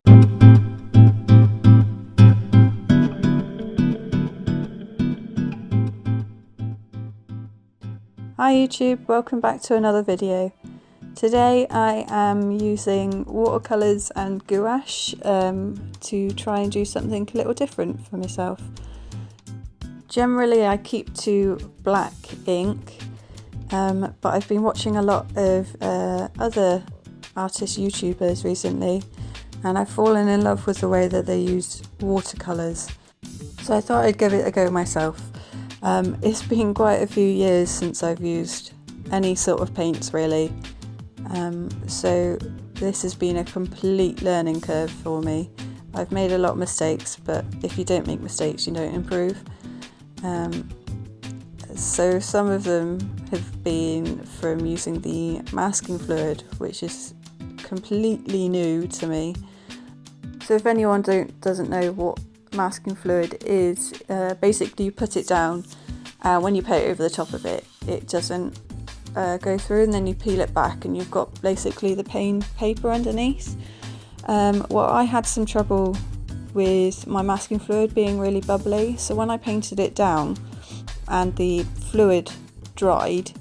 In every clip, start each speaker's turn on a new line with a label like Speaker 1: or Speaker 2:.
Speaker 1: Hi YouTube, welcome back to another video. Today I am using watercolours and gouache to try and do something a little different for myself. Generally I keep to black ink, but I've been watching a lot of other artist YouTubers recently, and I've fallen in love with the way that they use watercolours. So I thought I'd give it a go myself. It's been quite a few years since I've used any sort of paints really, so this has been a complete learning curve for me. I've made a lot of mistakes, but if you don't make mistakes you don't improve. So some of them have been from using the masking fluid, which is completely new to me. So if anyone doesn't know what masking fluid is, basically you put it down, and when you paint over the top of it, it doesn't go through, and then you peel it back and you've got basically the paper underneath. Well, I had some trouble with my masking fluid being really bubbly, so when I painted it down and the fluid dried,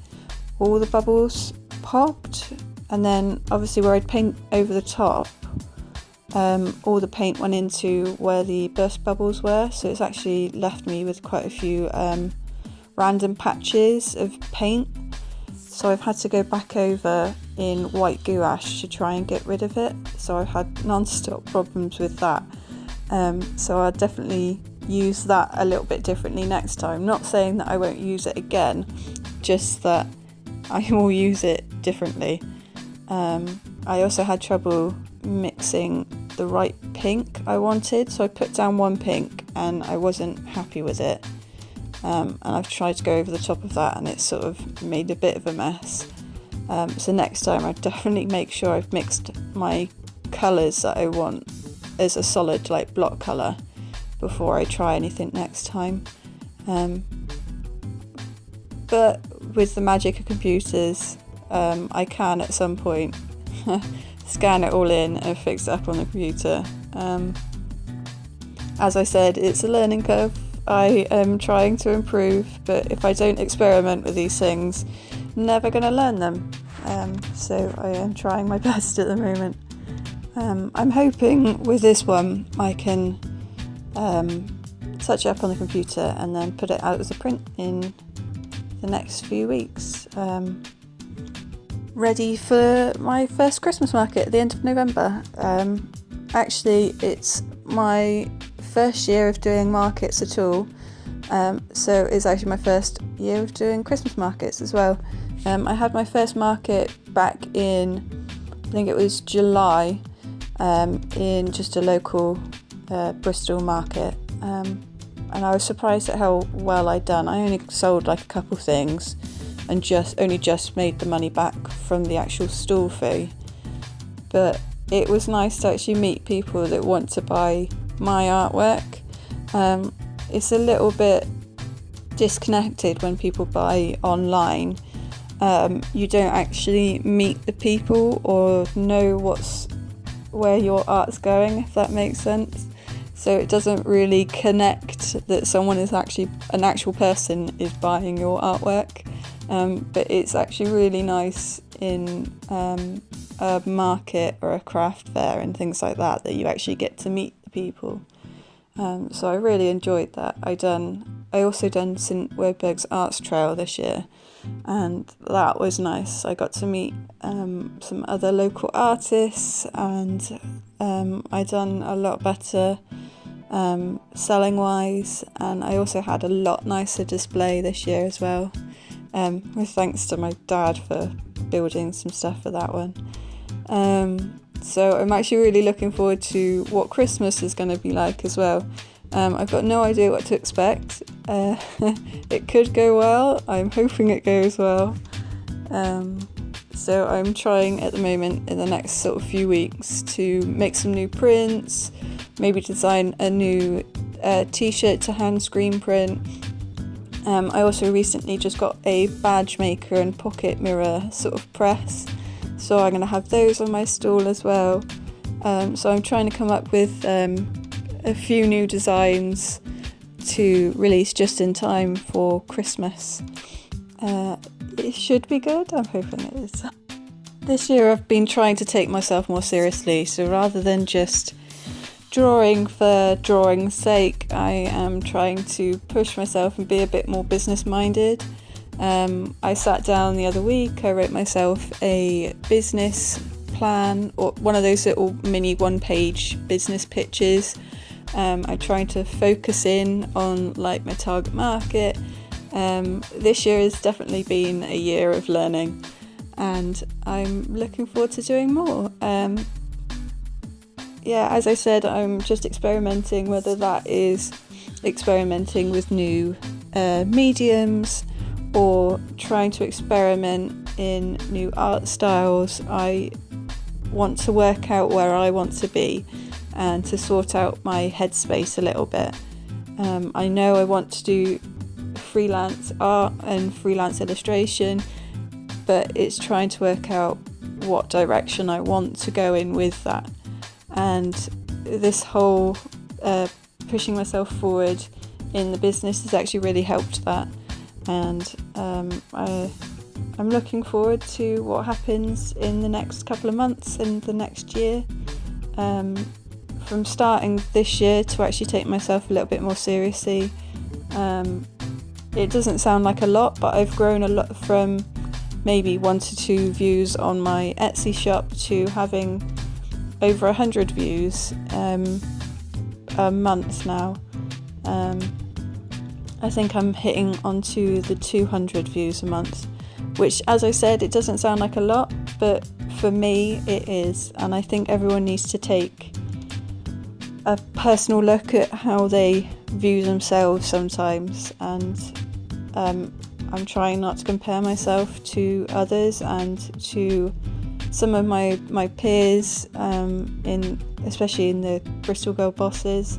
Speaker 1: all the bubbles popped, and then obviously where I'd paint over the top, all the paint went into where the burst bubbles were, so it's actually left me with quite a few random patches of paint. So I've had to go back over in white gouache to try and get rid of it. So I've had non-stop problems with that. So I'll definitely use that a little bit differently next time. Not saying that I won't use it again, just that I will use it differently. I also had trouble mixing the right pink I wanted, so I put down one pink and I wasn't happy with it, and I've tried to go over the top of that and it's sort of made a bit of a mess. So next time I definitely make sure I've mixed my colours that I want as a solid like block colour before I try anything next time. But with the magic of computers, I can at some point scan it all in and fix it up on the computer. As I said, it's a learning curve. I am trying to improve, but if I don't experiment with these things, I'm never going to learn them. So I am trying my best at the moment. I'm hoping with this one I can touch it up on the computer and then put it out as a print in the next few weeks. Ready for my first Christmas market at the end of November. Actually, it's my first year of doing markets at all, so it's actually my first year of doing Christmas markets as well. I had my first market back in, I think it was July, in just a local Bristol market, and I was surprised at how well I'd done. I only sold like a couple things and only just made the money back from the actual stall fee, but it was nice to actually meet people that want to buy my artwork. It's a little bit disconnected when people buy online. You don't actually meet the people or know where your art's going, if that makes sense. So it doesn't really connect that someone is actually an actual person is buying your artwork. But it's actually really nice in a market or a craft fair and things like that you actually get to meet the people. So I really enjoyed that. I also done St Werburgh's Arts Trail this year, and that was nice. I got to meet some other local artists, and I done a lot better selling wise, and I also had a lot nicer display this year as well. With thanks to my dad for building some stuff for that one. So I'm actually really looking forward to what Christmas is going to be like as well. I've got no idea what to expect. It could go well. I'm hoping it goes well. So I'm trying at the moment in the next sort of few weeks to make some new prints, maybe design a new t-shirt to hand screen print. I also recently just got a badge maker and pocket mirror sort of press, so I'm going to have those on my stall as well. So I'm trying to come up with a few new designs to release just in time for Christmas. It should be good, I'm hoping it is. This year I've been trying to take myself more seriously, so rather than just drawing for drawing's sake, I am trying to push myself and be a bit more business minded. I sat down the other week, I wrote myself a business plan, or one of those little mini one-page business pitches. I tried to focus in on like my target market. This year has definitely been a year of learning, and I'm looking forward to doing more. As I said, I'm just experimenting, whether that is experimenting with new mediums or trying to experiment in new art styles. I want to work out where I want to be and to sort out my headspace a little bit. I know I want to do freelance art and freelance illustration, but it's trying to work out what direction I want to go in with that. And this whole pushing myself forward in the business has actually really helped that. And I'm looking forward to what happens in the next couple of months and the next year. From starting this year to actually take myself a little bit more seriously. It doesn't sound like a lot, but I've grown a lot from maybe 1 to 2 views on my Etsy shop to having over 100 views a month now. I think I'm hitting onto the 200 views a month, which, as I said, it doesn't sound like a lot, but for me it is. And I think everyone needs to take a personal look at how they view themselves sometimes, and I'm trying not to compare myself to others and to some of my peers, especially in the Bristol Girl Bosses.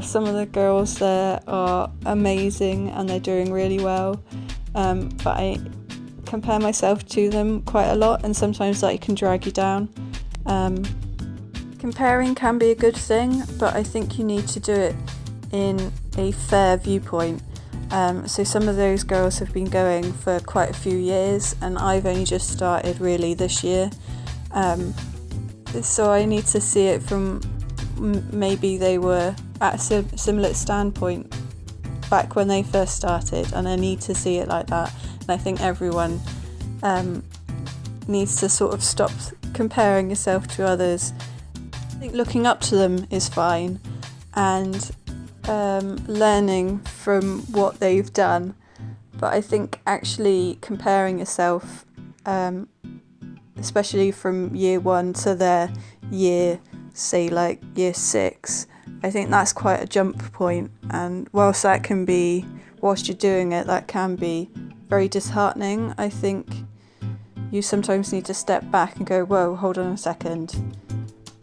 Speaker 1: Some of the girls there are amazing and they're doing really well, but I compare myself to them quite a lot, and sometimes that can drag you down. Comparing can be a good thing, but I think you need to do it in a fair viewpoint. So some of those girls have been going for quite a few years, and I've only just started really this year. So I need to see it from maybe they were at a similar standpoint back when they first started, and I need to see it like that. And I think everyone needs to sort of stop comparing yourself to others. I think looking up to them is fine, and learning from what they've done, but I think actually comparing yourself, especially from year 1 to their year, say like year 6, I think that's quite a jump point. And whilst you're doing it, that can be very disheartening. I think you sometimes need to step back and go, whoa, hold on a second,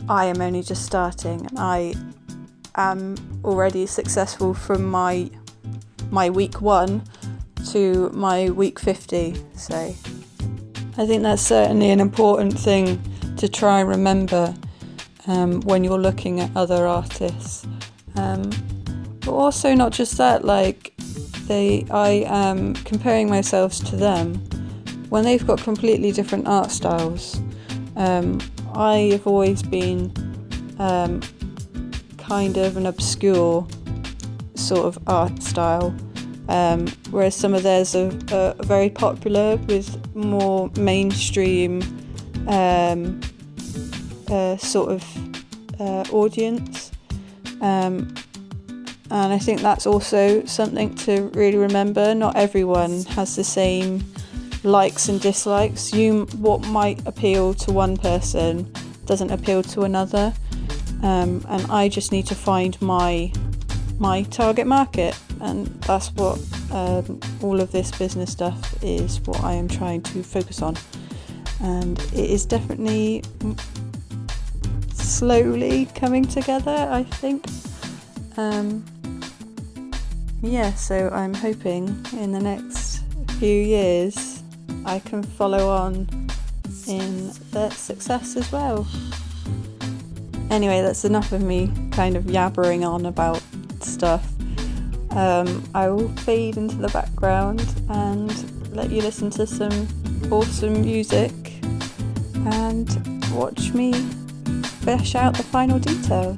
Speaker 1: I am only just starting, and I am already successful from my week 1 to my week 50. So I think that's certainly an important thing to try and remember when you're looking at other artists. But also not just that, like I am comparing myself to them when they've got completely different art styles. I have always been kind of an obscure sort of art style, whereas some of theirs are very popular with more mainstream sort of audience, and I think that's also something to really remember. Not everyone has the same likes and dislikes. What might appeal to one person doesn't appeal to another, and I just need to find my target market, and that's what all of this business stuff is, what I am trying to focus on. And it is definitely slowly coming together, I think. So I'm hoping in the next few years I can follow on in that success as well. Anyway, that's enough of me kind of yabbering on about stuff. I will fade into the background and let you listen to some awesome music and watch me flesh out the final details.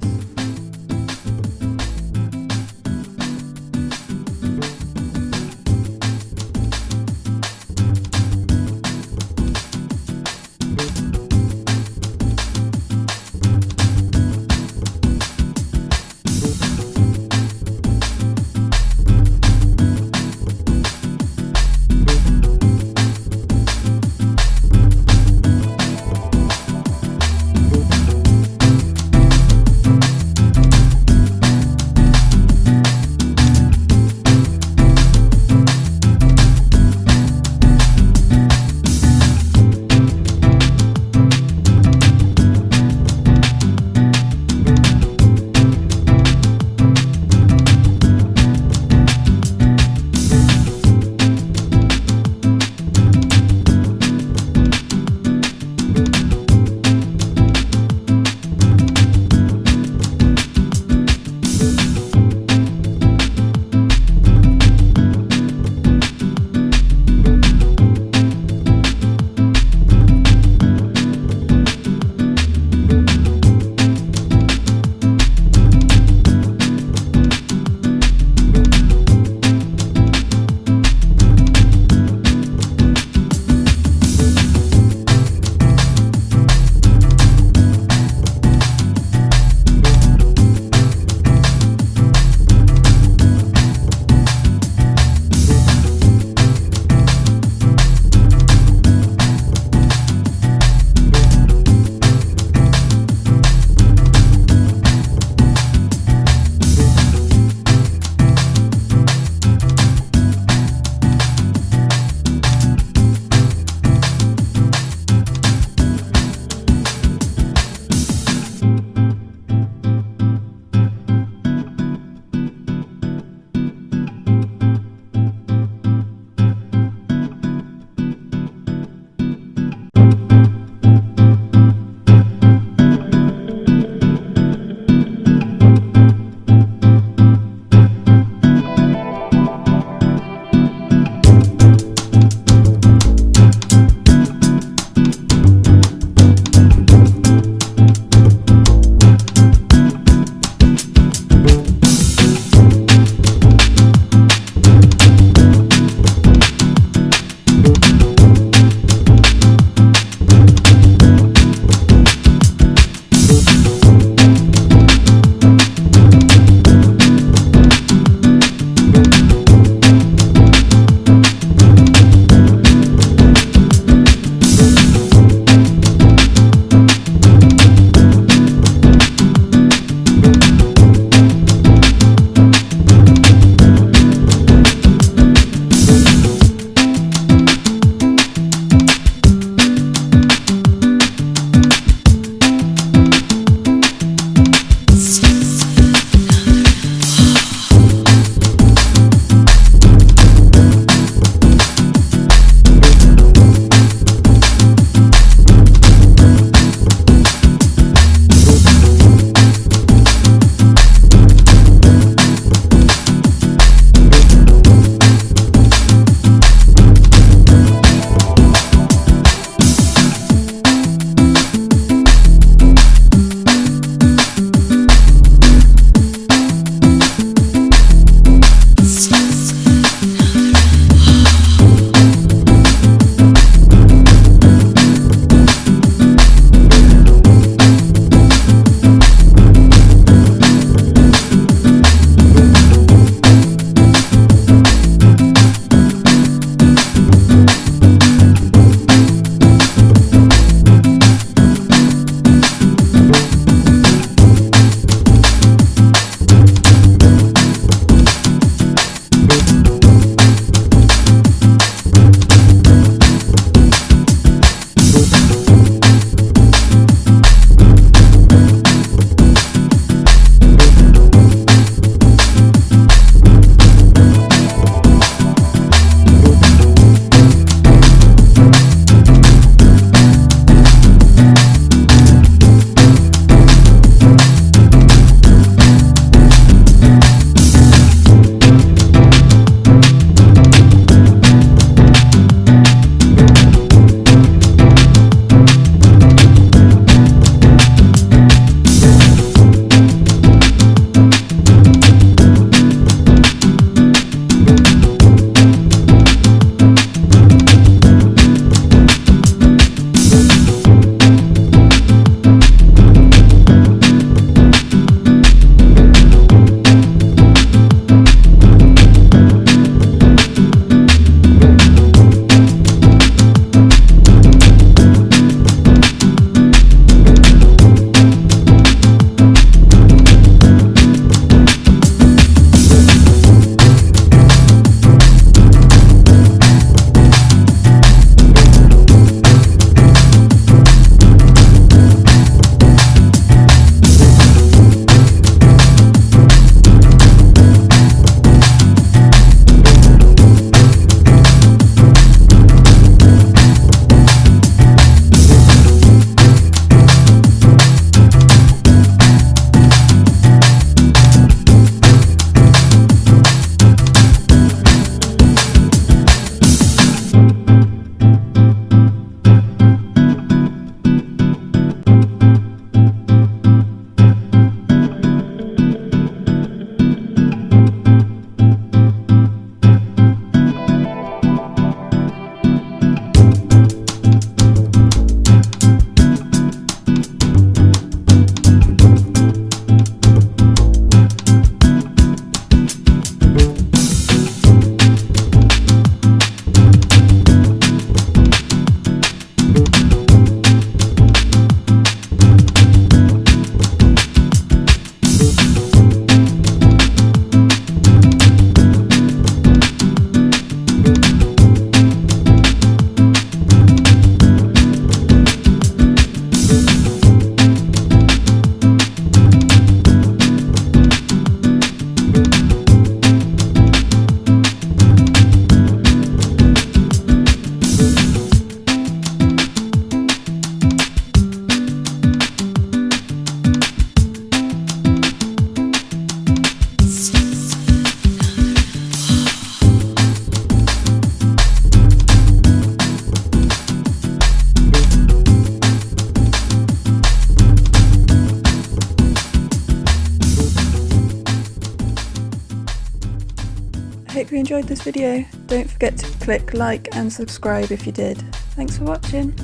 Speaker 1: hope you enjoyed this video. Don't forget to click like and subscribe if you did. Thanks for watching.